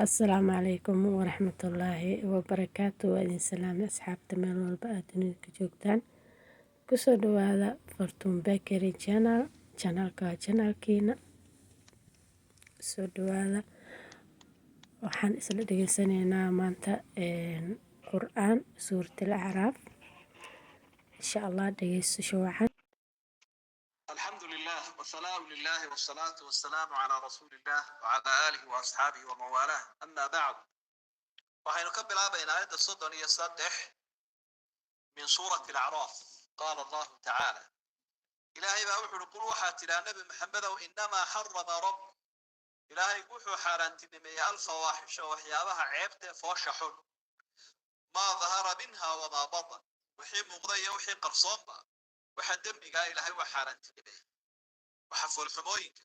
السلام عليكم ورحمة الله وبركاته وإذن سلام أصحاب تمام والبقى كجوكتان كسو دوادا فرتون باكري channel كينا سو دوادا وحان إسلا دقيسانينا مانتا قرآن سورة الأعراف إن شاء الله دقيسو شوحان. الحمد لله والسلام لله والصلاة والسلام على رسول الله وعلى آله وأصحابه وموالاه أما بعد وحين نكمل بين آيات الصدن يصدح من سورة الأعراف. قال الله تعالى إلهي بأوحي قل وحات إلى نبي محمد وإنما حرم رب إلهي قوحوا حارنت بمي الفواحش وحيابها عيبت فوشحون ما ظهر منها وما بطن وحي مغضي وحي قرصان وحدم إلهي إلهي وحارنت بمي وحفو الحمويك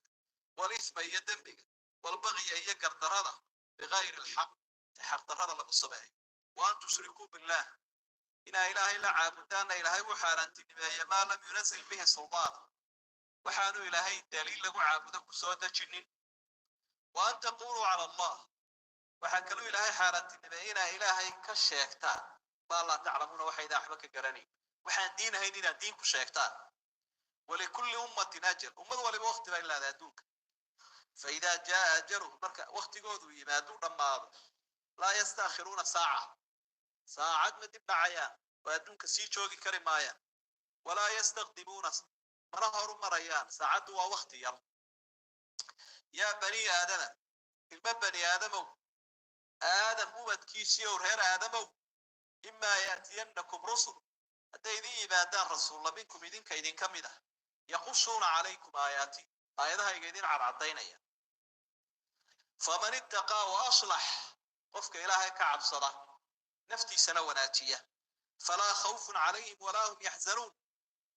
والإثم يدمك والبغي يقدر بغير الحق تحق هذا الصباح وأن تشركوا بالله إن إله إلا عابدان إلهي وحارنت بما ما لم ينزل به سلطان وحانوا إلهي دليل له عابدك سودة جنين وأن تقولوا على الله وحكلوا إلهي حارنت بما إن إلهي كشيكتان ما لا تعلمون وحيدا أحبك قراني وحان دين هيدين دين كشيكتان ولكل أمة أجل أمة ولوقت إلا ذاتوك فإذا جاء أجله وقت قوذوا يمادون لما لا يستأخرون ساعة ما تبقى عيان وأدونك سيشوغي كريمايا ولا يستقدمون مرهر مريان ساعة ووقت يا بني آدم بني آدم أمد كيسي ورهر آدم إما يأتينكم رسل هذا إبادان رسول الله منكم إذن كيدين كمدا يقصون عليكم آياتي آياتها يقيدين على عطينيا فمن اتقى وأصلح قفك إلهي كعب صدا نفتي سنة وناتية فلا خوف عليهم ولا هم يحزنون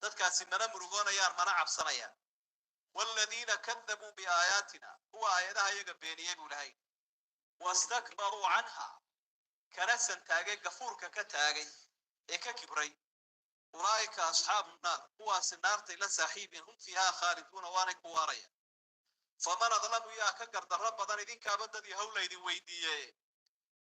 تذكى من مرغون يار منع بصنيا والذين كذبوا بآياتنا هو آياتها يقبيني بولهي واستكبروا عنها كنسا تاقي قفورك كتاقي إيكا كبري أولئك أصحاب النار هو سنارت إلى ساحيب هم فيها خالدون وانك واريا فمن أظلم إياك قرد الرب ظن إذن كابدد يهول إذن ويديه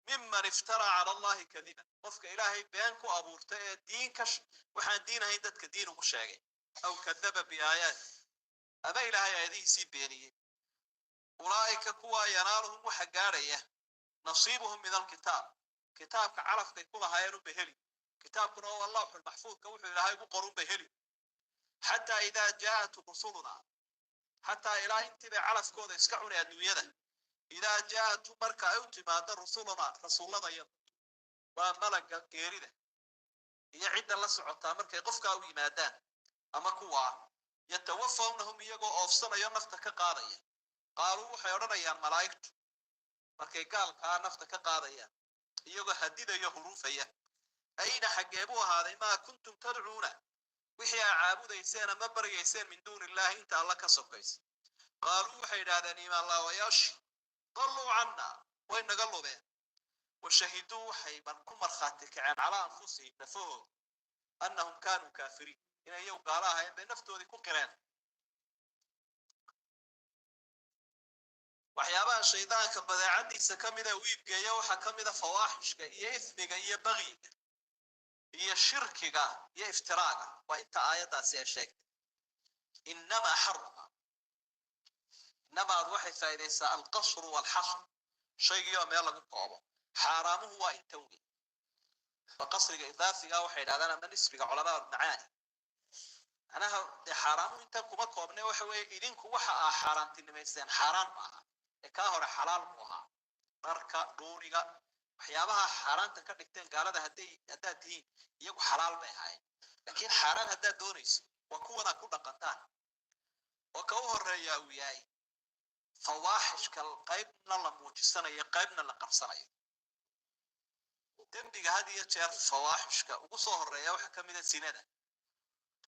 ممن افترى على الله كذبا قفك إلهي بيانكو أبورته دين كش وحان دين هيدتك دين مشاقي أو كذب بآيات أما إلهي هذه سيب بينيه أولئك كوا ينالهم وحقاريه نصيبهم من الكتاب كتابك عرف يكون هايرو بهلي كتابك هو الله المحفوظ كوحي إلهي بقرون بهلي حتى إذا جاءت رسولنا حتى إلهي انتبه عرف كود يسكعون الدنيا إذا جاءت مركا أوتما رسولنا يض وملك قيرده يعد الله سعطا مركا يقفك أو يمادان أما كوا يتوفونهم يقو أفصنا ينفتك قاضيا قالوا حيرنا يا ملايكت مركا قال كان نفتك قاضيا يقو هديد يهروفيا أين حقيبوا هذا ما كنتم تدعون وحيا عابد يسين مبر يسين من دون الله انت الله كسبكيس قالوا حيدادني ما الله وياش ضلوا عنا وين قالوا به وشهدوا حيبا كمر خاتك عن على أنفسهم نفوه أنهم كانوا كافرين إن يوم قالها بنفتو ذي كوكران وحيابا الشيطان كبدا عندي سكمدا ويبقى يوحى كمدا فواحش يا إثمك يا بغي يا شركك يا افتراك وإنت آيات سيشك إنما حرم إنما الوحي فإذا القصر والحصر شيء يوم يلا قطابه حرامه هو إنتوي فقصر إضافي أو حين هذا من نسبة علماء المعاني أنا حرام أنت كم قابنا وحوي إذن كوحة حرام تنميزين حرام معها كاهر حلال معها مركا دونيغا وحيابها حرام تكرتين قال هذا هدي يجو حلال بهاي لكن حرام هذا دونيس وكونا كل قطان وكوه الرياوياي فواحش كالقيبنا لموجسنا يقيبنا لقرصنا دمبي هذه يجر فواحش كوصه الرياو حكمنا سنة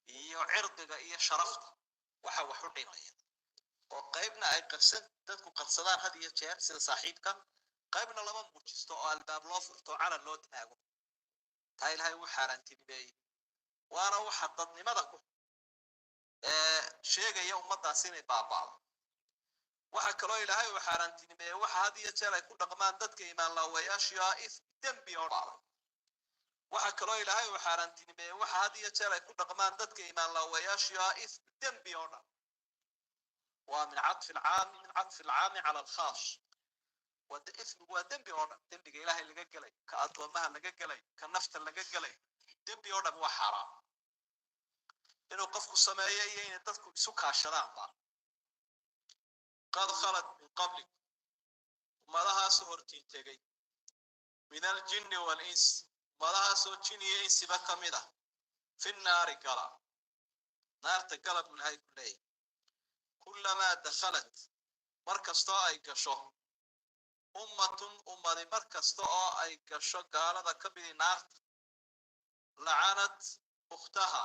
iyo cirdiga iyo sharafta waxa wax u dhimaya oo qaybna ay qarsan dadku qarsadaan had iyo jeer sida saaxiibka qaybna lama muujisto oo albaab loo furto cala loo taago taa ilaahay uu xaaraantinimay waana waxa dadnimada ku sheegaya ummadaas inay baabado waxa kaloo ilaahay uu xaaraantinimeeyey waxa had iyo jeer ay ku dhaqmaan dadka iimaan laawayaashiyo ah dembi oo dhan waxa kaloo ilaahay uu xaaraantinimeeyey waxa had iyo jeer ay ku dhaqmaan dadka iimaan laawayaashiyo ah dembi oo dhan waa min cadfi alcaami cala alkhaas ismigu waa dembi oo dhan dembiga ilaahay laga gelay ka addoomaha laga gelay ka nafta laga gelay dembi oo dhan waa xaaraam inuu qofku sameeyo iyo inay dadku isu kaashadaanba qad khalat min qablik ummadahaasoo hortiin tegey min aljinni walinsi ummadahaasoo jin iyo insiba ka mid ah fi nnaari gala naarta gala buu ilaahay ku leeyahy kullamaa dakhalat mar kastoo ay gasho ummatun ummadi mar kasta oo ay gasho gaalada ka midi naarta lacanat ukhtaha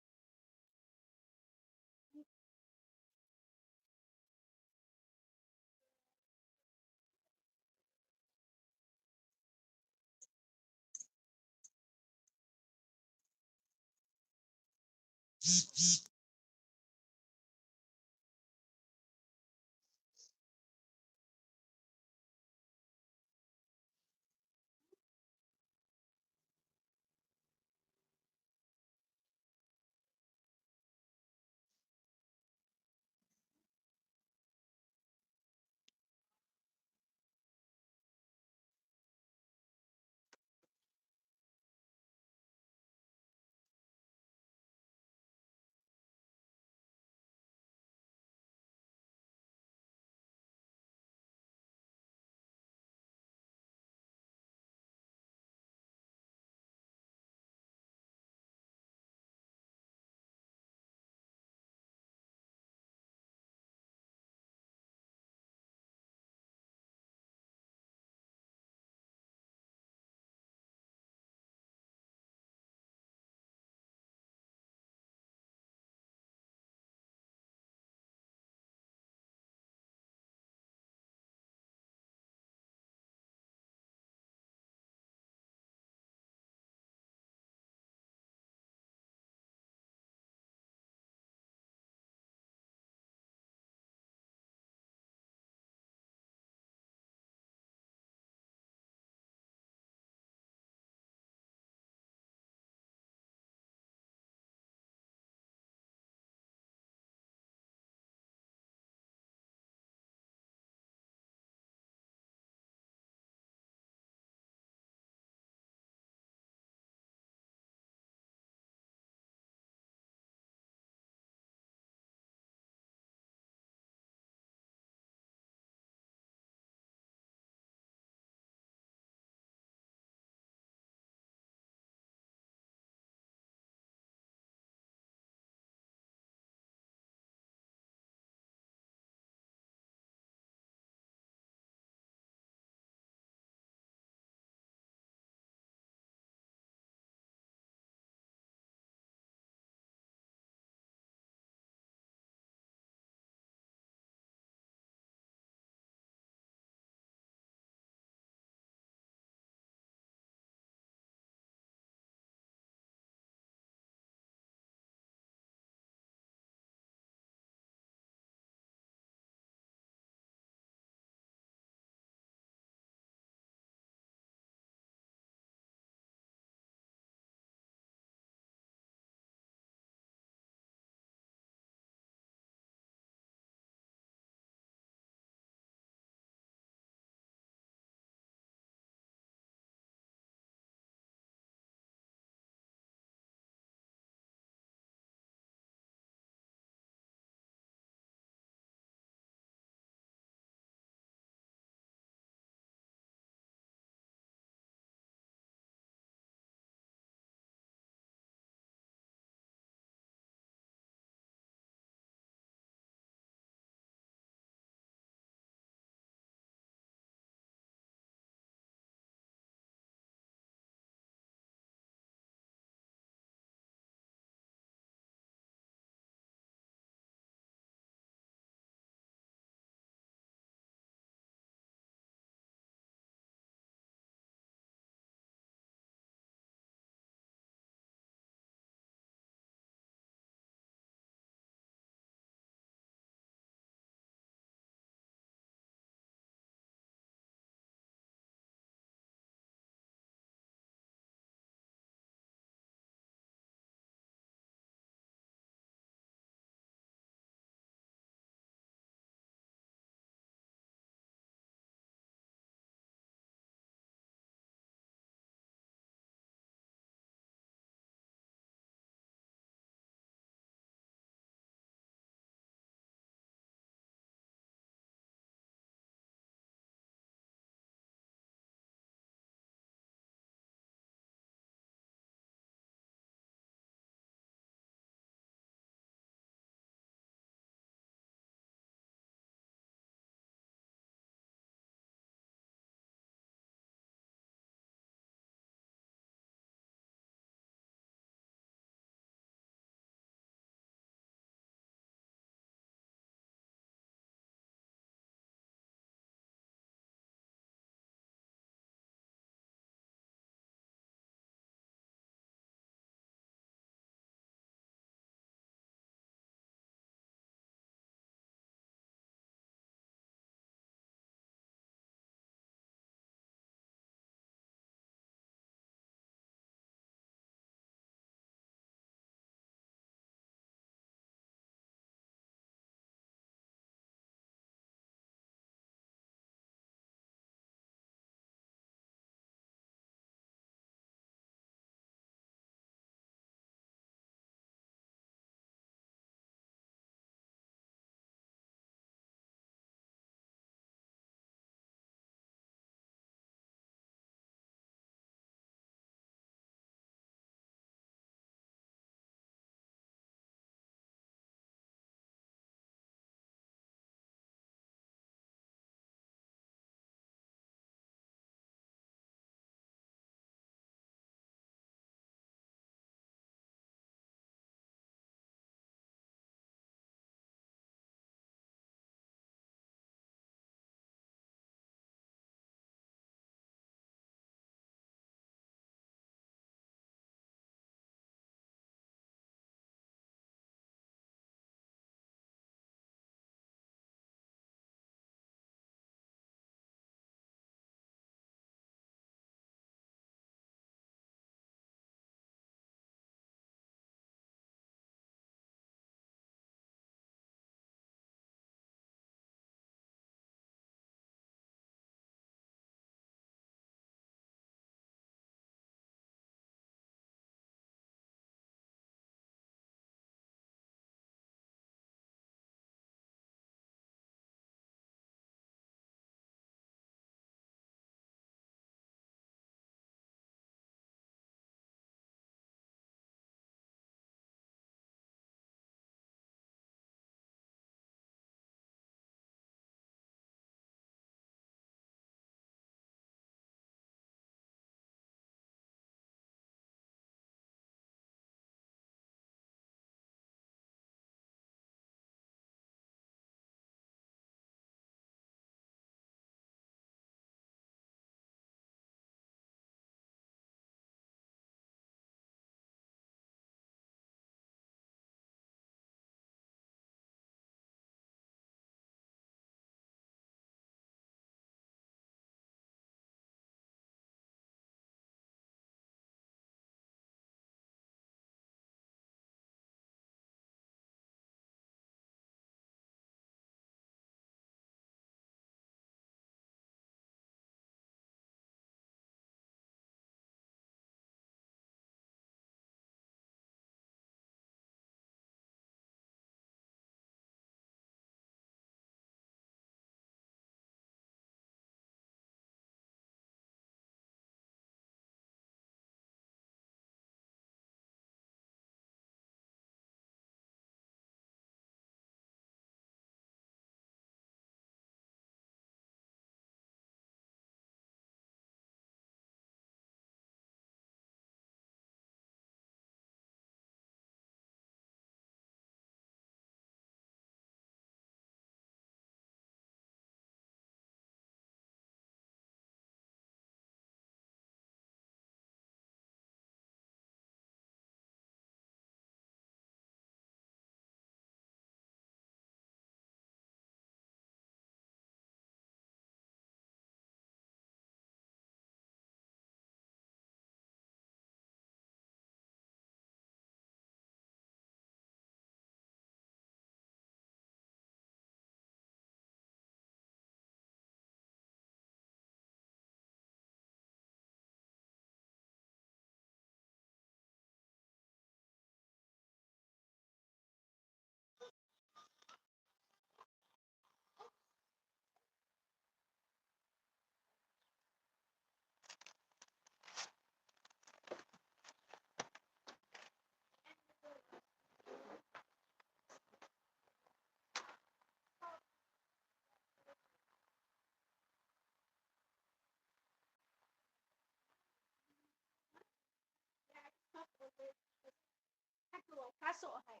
kaasoo ahay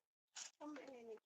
uma ahaynin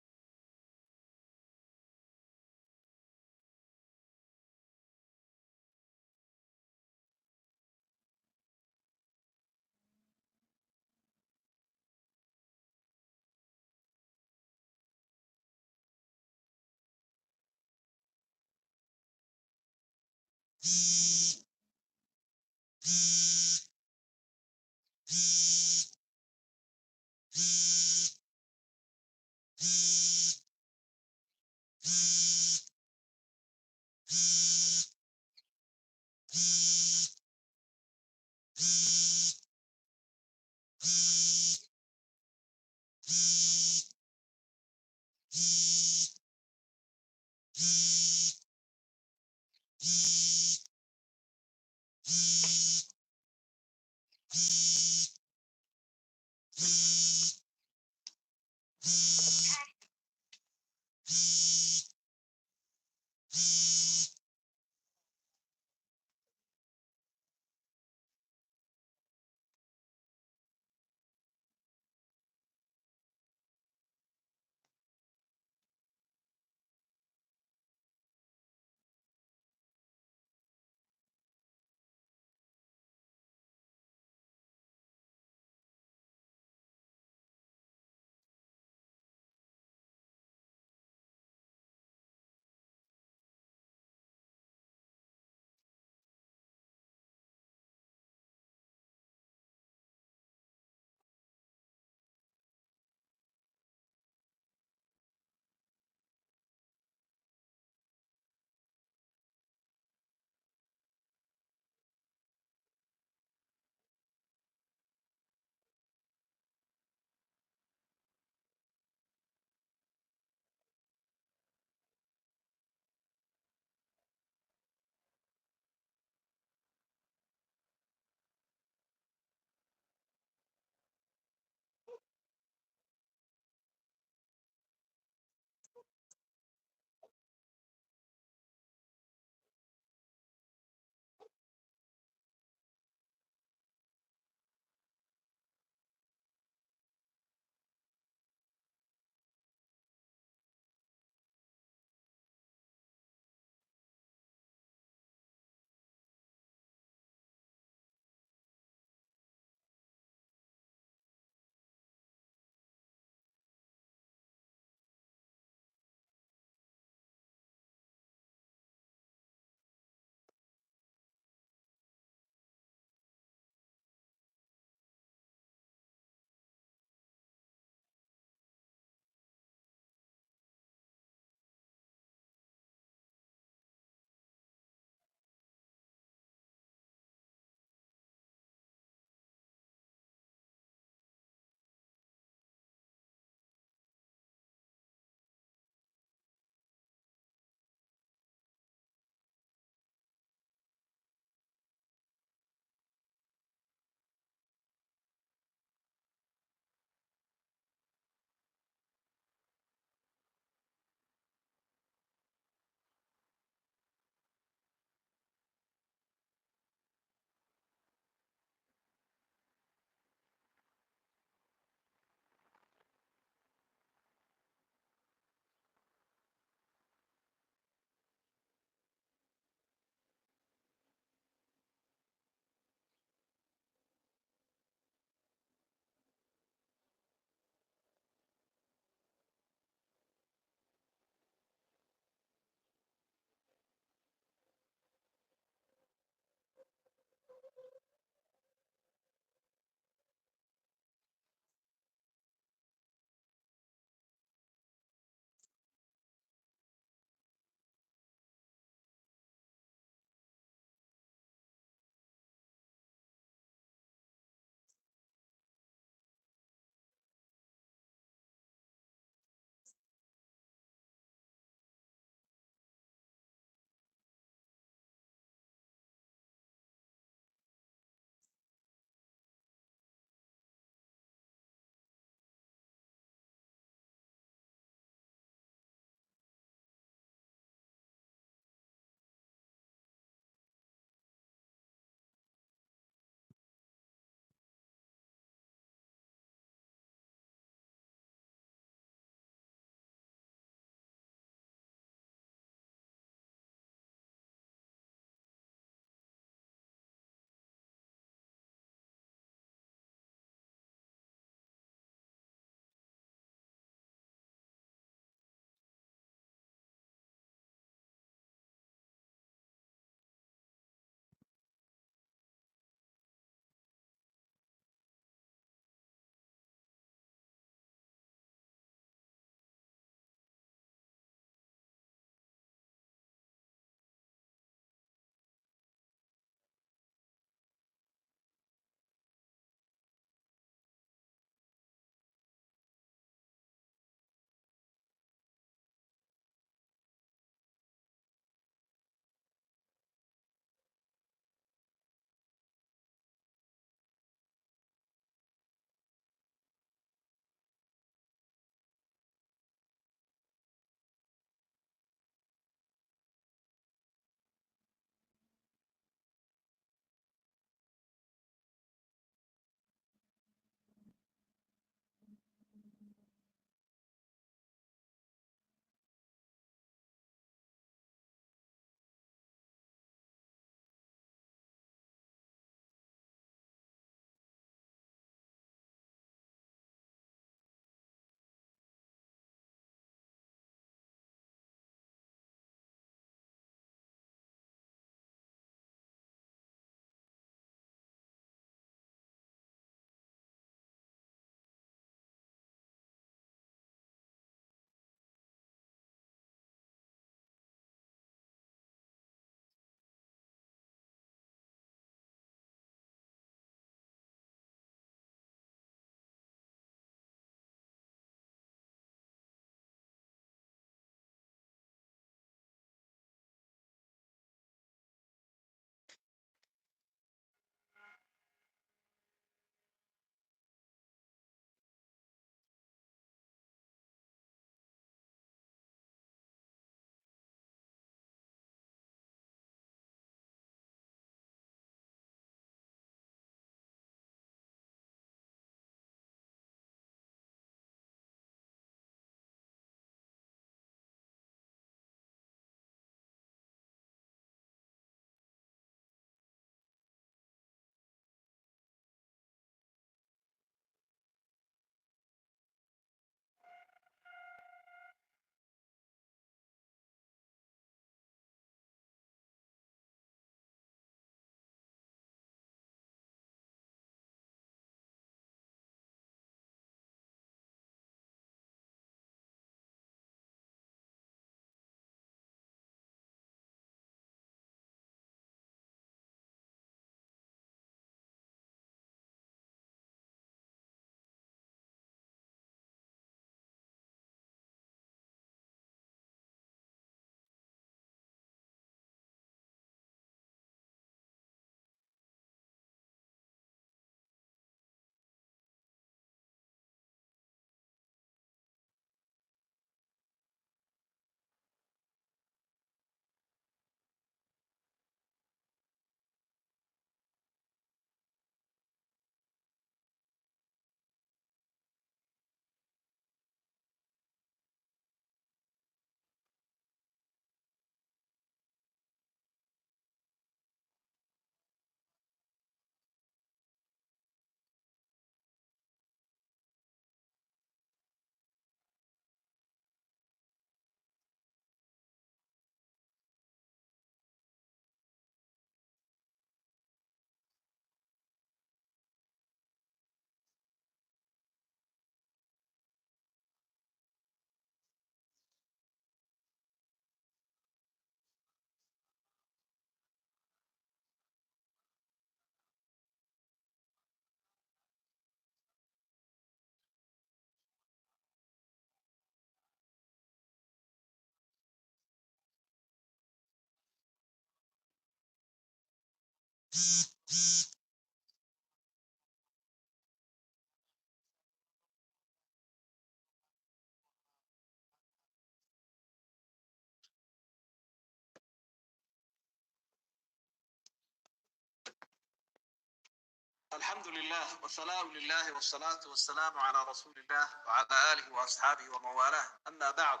الحمد لله والثناء لله والصلاة والسلام على رسول الله وعلى آله وأصحابه ومن والاه أما بعد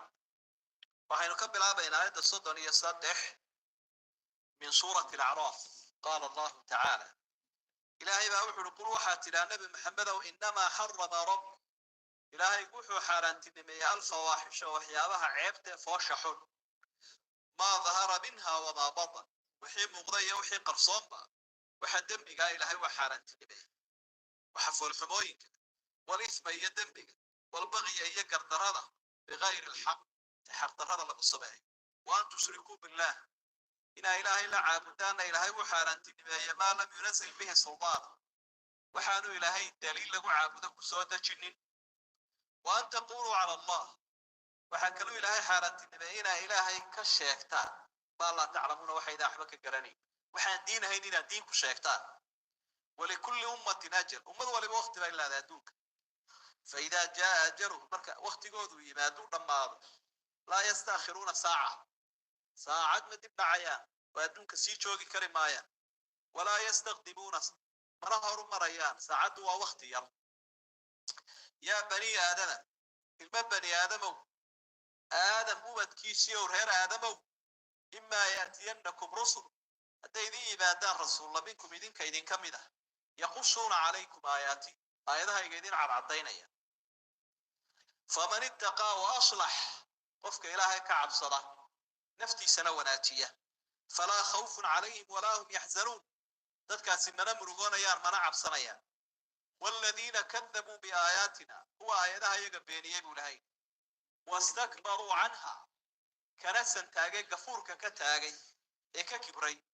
وحين نكمل بين آية الصدن يصدح من سورة الأعراف قال الله تعالى إلهي بأوحي القروحة إلى نبي محمد وإنما حرم رب إلهي قوحوا حارنت نمي الفواحش وحيابها عيبت فوشحون ما ظهر منها وما بطن وحي مغضي وحي قرصان وحا دمبقا إلهي وحارنت نمي وحفو الحموينك والإثم هي دمبقا والبغي هي قردرادة بغير الحق حق درادة لقصبه وأن تشركوا بالله إن إلهي لا عابدان إلهي وحارنت نمي ما لم ينزل به سلطان وحانوا إلهي دليل لقو عابدك سودة جنين وأن تقولوا على الله وحكلوا إلهي حارنت نمي إلهي كشيكتان ما لا تعلمون وحيدا أحبك قراني وحان دين هيدين دين كشيكتان ولكل أمة أجل أمة ولوقت إلا ذاتوك فإذا جاء أجلهم وقت قوذوا يمادوا لما لا يستأخرون ساعة ساعة مدبنا عيان وأدونك سيشوغي كريمايا ولا يستقدمون منهر مريان ساعة ووقت يا بني آدم المن بني آدم أمد كيسي ورهير آدم إما يأتينكم رسل حتى إذن يبادان رسول الله منكم إذن كإذن كمده يقصون عليكم آياتي آياتها يقيدين على عضينيا فمن اتقى وأصلح قفك إلهي كعب صدا نفتي سنة وناتية فلا خوف عليهم ولا هم يحزنون تذكى من مرغون يار منع بصنيا والذين كذبوا بآياتنا هو آياتها يقبيني يبو لهي واستكبروا عنها كنسا تاقي قفورك كتاقي إيكا كبري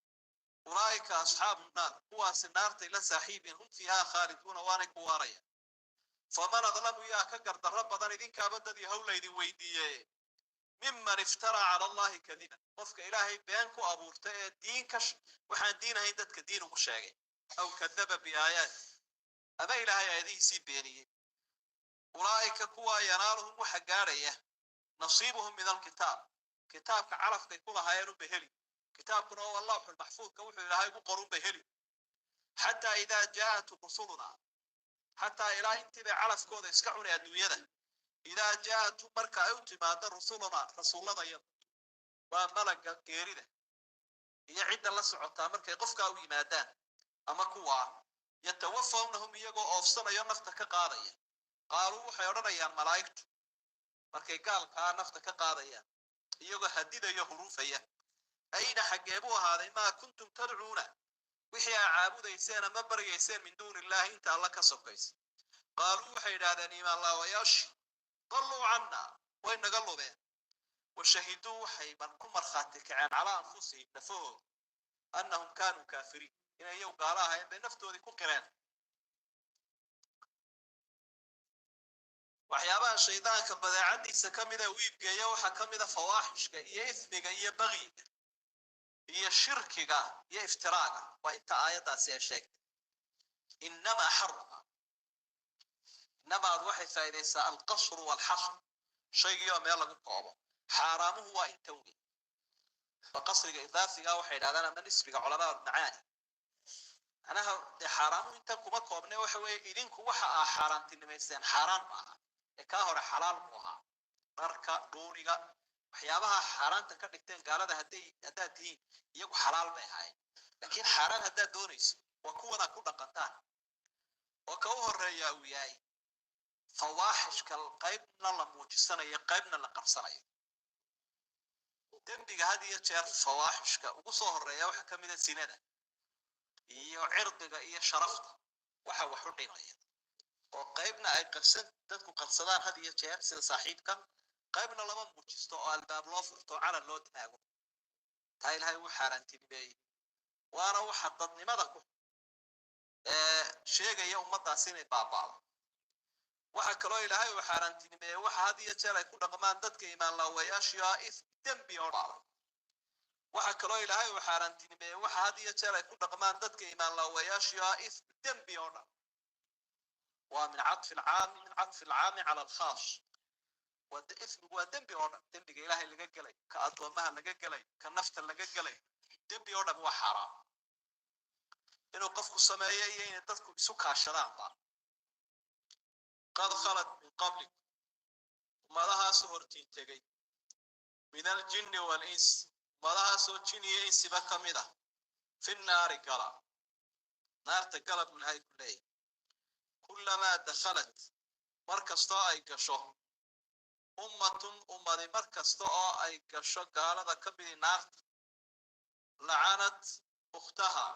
أولئك أصحاب النار هو النار إلى ساحيب هم فيها خالدون وانك واريا فمن أظلم يا كقر درب ضن إذن كابد ذي هولا إذن ويدي ممن افترى على الله كذبا وفك إلهي بيانكو أبورته دين كش وحان دين هيدتك دين مشاقي أو كذب بآيات أما إلهي هذه سيب بينيه أولئك كوا ينالهم وحقارية نصيبهم من الكتاب كتابك عرف يكون هايرو بهلي كتابنا هو الله المحفوظ كوحي إلهي قرون بهلي حتى إذا جاءت رسلنا حتى إلهي انتبه عرف كوذا يسكعون الدنيا إذا جاءت مركا يوتما رسولنا رسول الله يض وملك قيرده يعد الله سعوتا مركا يقفك أو يمادان أما كوا يتوفونهم يقو أفصنا ينفتك قاضيا قالوا حيرنا يا ملايكت مركا قال كان نفتك قاضيا يقو هديد يهروفيا أين حقيبوا هذا ما كنتم تدعون وحيا عابد يسان مبر يسان من دون الله انت الله كسبكيس قالوا حيدادني ما الله وياش ضلوا عنا وين قالوا به وشهدوا حيبا كمر خاتك عن على أنفسهم نفوه أنهم كانوا كافرين إن يوم قالها بنفتوا ذي كقران وحيابها الشيطان كبدا عندي سكمدا ويبقى يوحى كمدا فواحش كإيه إثمك إيه بغي هي الشرك هي افتراء وانت آيات سيشك إنما حرم إنما الوحي فإذا القصر والحصر شيء يوم يلا قطعه حرامه هو التوبي فقصر إضافي وحي هذا من اسمك علماء المعاني أنا حرامه أنت كم قابنا وحوي إذنك وحى حرام تنميسين حرام معها كاهر حلال معها مركا دونيغا waxyaabaha xaraanta ka dhigteen gaalada hadday tihiin iyagu xalaal bay ahaayeen laakiin xaraan haddaad doonayso waa kuwana ku dhaqantaan oo ka u horeeya uu yahay fawaaxishka qaybna la muujisanayo qaybna la qabsanayo dembiga had iyo jeer fawaaxishka ugu soo horeeya waxa ka mid ah sinada iyo cirdiga iyo sharafta waxa wax u dhimaya oo qaybna ay qabsan dadku qabsadaan had iyo jeer sida saaxiibka qaybna lama muujisto oo albaab loo furto cala loo taago taa ilaahay uu xaaraantinimay waana waxa dadnimada ku sheegaya ummadaas inay baaba'do waxa kaloo ilaahay uu xaaraantinimay waxa had iyo jeer ay ku dhaqmaan dadka iimaan laawayaashiya is dambi oo dhacay waxa kaloo ilaahay uu xaaraantinimeeyey waxa had iyo jeer ay ku dhaqmaan dadka iimaan laawayaashii ah ism dembi oo dhan waa min cadfi alcaami cala alkhaas ismigu waa dembi oo dhan dembiga ilaahay laga gelay ka addoomaha laga gelay ka nafta laga gelay dembi oo dhan waa xaaraam inuu qofku sameeyo iyo inay dadku isu kaashadaanba qad khalat min qablik ummadahaasoo hortiin tegey min aljinni waalinsi ummadahaasoo jin iyo insiba ka mid ah fi nnaari gala naarta gala buu ilaahay ku leeyahy kullamaa dakhalat mar kastoo ay gasho ummatun ummadi mar kasta oo ay gasho gaalada ka midi naarta lacanat ukhtaha